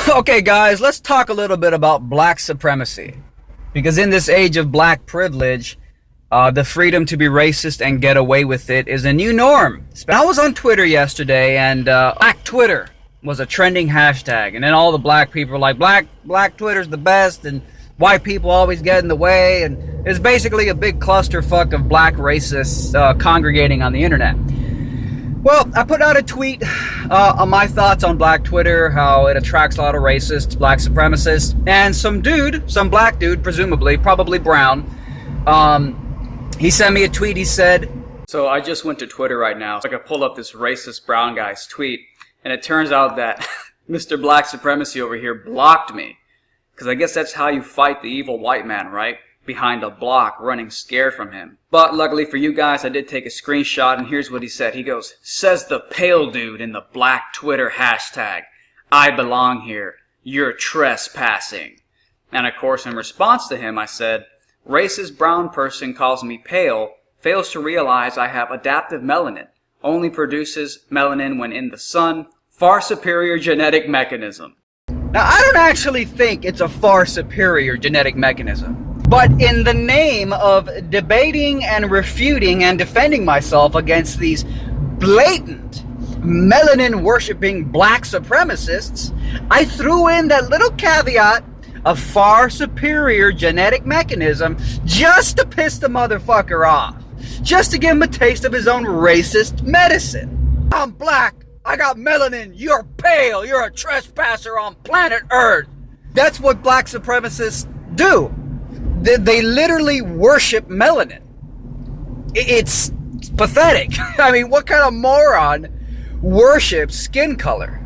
Okay, guys, let's talk a little bit about black supremacy. Because in this age of black privilege, the freedom to be racist and get away with it is a new norm. I was on Twitter yesterday, and Black Twitter was a trending hashtag. And then all the black people were like, Black Twitter's the best, and white people always get in the way. And it's basically a big clusterfuck of black racists congregating on the internet. Well, I put out a tweet on my thoughts on Black Twitter, how it attracts a lot of racists, black supremacists, and some black dude, presumably, probably brown, he sent me a tweet. He said, so I just went to Twitter right now, so I could pull up this racist brown guy's tweet, and it turns out that Mr. Black Supremacy over here blocked me, because I guess that's how you fight the evil white man, right? Behind a block, running scared from him. But luckily for you guys, I did take a screenshot, and here's what he said. He goes, says the pale dude in the Black Twitter hashtag, I belong here, you're trespassing. And of course, in response to him, I said, racist brown person calls me pale, fails to realize I have adaptive melanin, only produces melanin when in the sun, far superior genetic mechanism. Now, I don't actually think it's a far superior genetic mechanism. But in the name of debating and refuting and defending myself against these blatant melanin-worshipping black supremacists, I threw in that little caveat of far superior genetic mechanism just to piss the motherfucker off. Just to give him a taste of his own racist medicine. I'm black. I got melanin. You're pale. You're a trespasser on planet Earth. That's what black supremacists do. They literally worship melanin. It's pathetic. I mean, what kind of moron worships skin color?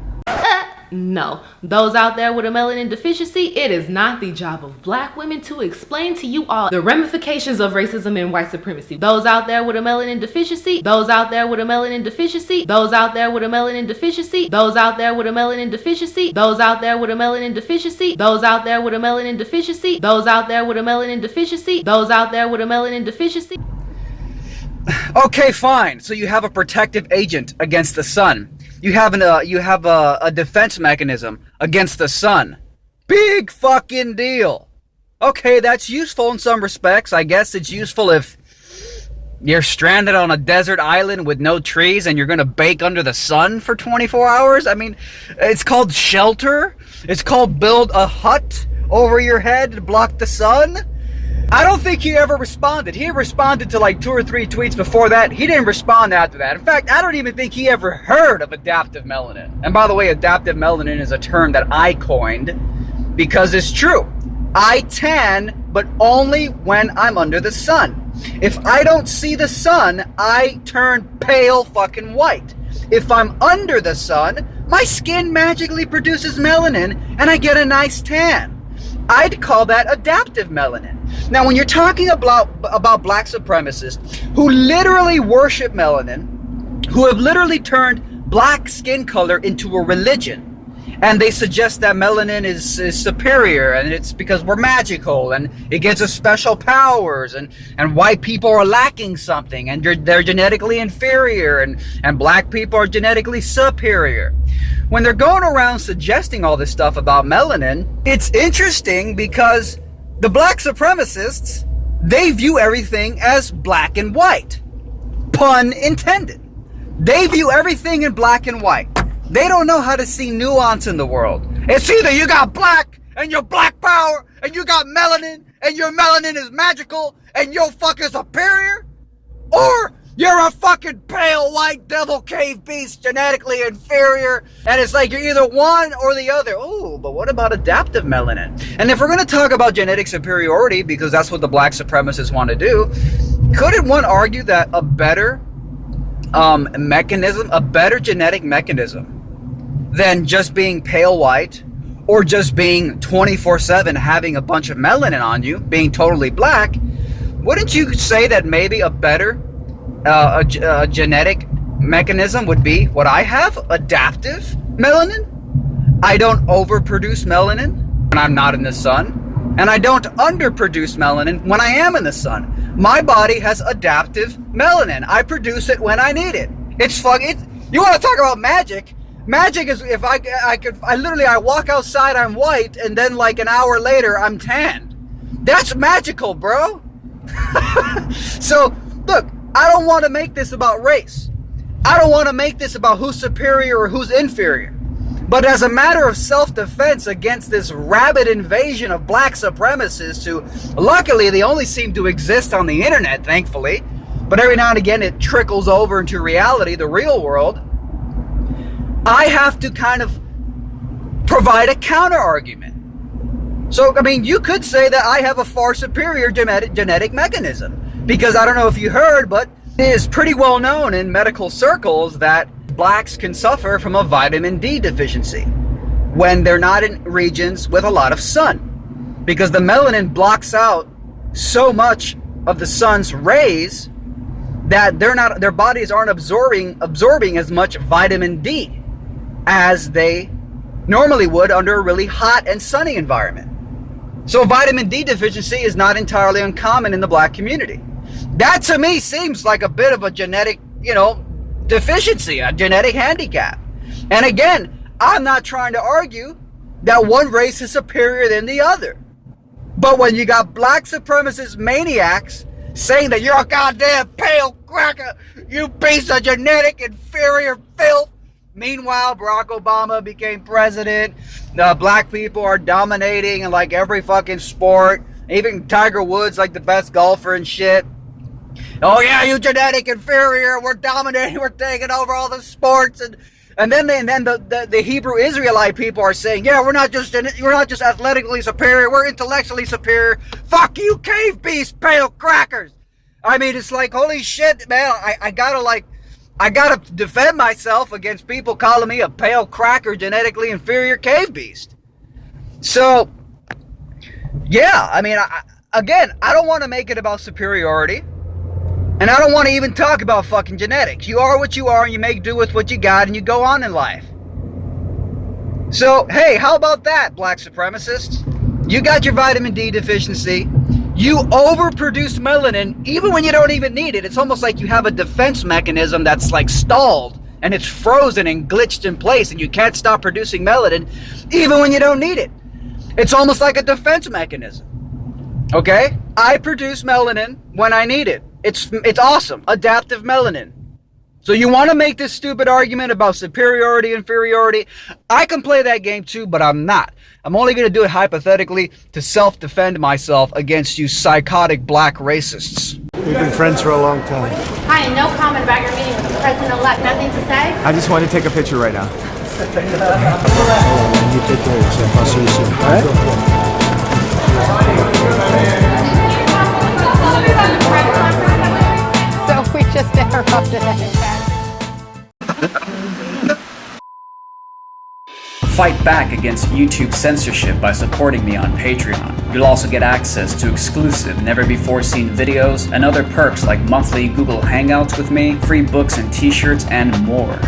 No, those out there with a melanin deficiency, it is not the job of black women to explain to you all the ramifications of racism and white supremacy. Those out there with a melanin deficiency, those out there with a melanin deficiency, those out there with a melanin deficiency, those out there with a melanin deficiency, those out there with a melanin deficiency, those out there with a melanin deficiency, those out there with a melanin deficiency, those out there with a melanin deficiency. Okay, fine. So you have a protective agent against the sun. You have a defense mechanism against the sun. Big fucking deal. Okay, that's useful in some respects. I guess it's useful if you're stranded on a desert island with no trees and you're gonna bake under the sun for 24 hours. I mean, it's called shelter. It's called build a hut over your head to block the sun. I don't think he ever responded. He responded to like 2 or 3 tweets before that. He didn't respond after that. In fact, I don't even think he ever heard of adaptive melanin. And by the way, adaptive melanin is a term that I coined because it's true. I tan, but only when I'm under the sun. If I don't see the sun, I turn pale fucking white. If I'm under the sun, my skin magically produces melanin and I get a nice tan. I'd call that adaptive melanin. Now, when you're talking about black supremacists who literally worship melanin, who have literally turned black skin color into a religion, and they suggest that melanin is superior, and it's because we're magical, and it gives us special powers, and white people are lacking something, and they're genetically inferior, and black people are genetically superior. When they're going around suggesting all this stuff about melanin, it's interesting because the black supremacists, they view everything as black and white. Pun intended. They view everything in black and white. They don't know how to see nuance in the world. It's either you got black and your black power, and you got melanin and your melanin is magical and you're fucking superior, or you're a fucking pale white devil cave beast, genetically inferior, and it's like you're either one or the other. Oh, but what about adaptive melanin? And if we're going to talk about genetic superiority, because that's what the black supremacists want to do, couldn't one argue that a better a better genetic mechanism than just being pale white or just being 24/7 having a bunch of melanin on you, being totally black, wouldn't you say that maybe a better a genetic mechanism would be what I have, adaptive melanin? I don't overproduce melanin when I'm not in the sun, and I don't underproduce melanin when I am in the sun. My body has adaptive melanin. I produce it when I need it. You want to talk about magic? Magic is if I walk outside, I'm white, and then like an hour later, I'm tanned. That's magical, bro. So, look, I don't want to make this about race. I don't want to make this about who's superior or who's inferior. But as a matter of self-defense against this rabid invasion of black supremacists who, luckily, they only seem to exist on the internet, thankfully. But every now and again, it trickles over into reality, the real world. I have to kind of provide a counter-argument. So, I mean, you could say that I have a far superior genetic mechanism. Because I don't know if you heard, but it is pretty well known in medical circles that blacks can suffer from a vitamin D deficiency when they're not in regions with a lot of sun. Because the melanin blocks out so much of the sun's rays that their bodies aren't absorbing as much vitamin D as they normally would under a really hot and sunny environment. So vitamin D deficiency is not entirely uncommon in the black community. That to me seems like a bit of a genetic, deficiency, a genetic handicap. And again, I'm not trying to argue that one race is superior than the other. But when you got black supremacist maniacs saying that you're a goddamn pale cracker, you piece of genetic inferior filth. Meanwhile, Barack Obama became president. Black people are dominating in like every fucking sport. Even Tiger Woods, like the best golfer and shit. Oh yeah, you genetic inferior. We're dominating. We're taking over all the sports. And then the Hebrew Israelite people are saying, yeah, we're not just athletically superior. We're intellectually superior. Fuck you, cave beast, pale crackers. I mean, it's like, holy shit, man. I gotta defend myself against people calling me a pale cracker, genetically inferior cave beast. So, yeah, I mean, I don't want to make it about superiority. And I don't want to even talk about fucking genetics. You are what you are, and you make do with what you got, and you go on in life. So, hey, how about that, black supremacists? You got your vitamin D deficiency. You overproduce melanin even when you don't even need it. It's almost like you have a defense mechanism that's like stalled and it's frozen and glitched in place and you can't stop producing melanin even when you don't need it. It's almost like a defense mechanism. Okay? I produce melanin when I need it. It's awesome. Adaptive melanin. So you want to make this stupid argument about superiority, inferiority? I can play that game too, but I'm not. I'm only going to do it hypothetically to self-defend myself against you psychotic black racists. We've been friends for a long time. Hi, no comment about your meeting with the president-elect. Nothing to say? I just want to take a picture right now. You take care of yourself. I'll see you soon. All right? So we just interrupted it. Fight back against YouTube censorship by supporting me on Patreon. You'll also get access to exclusive, never-before-seen videos and other perks like monthly Google Hangouts with me, free books and t-shirts, and more.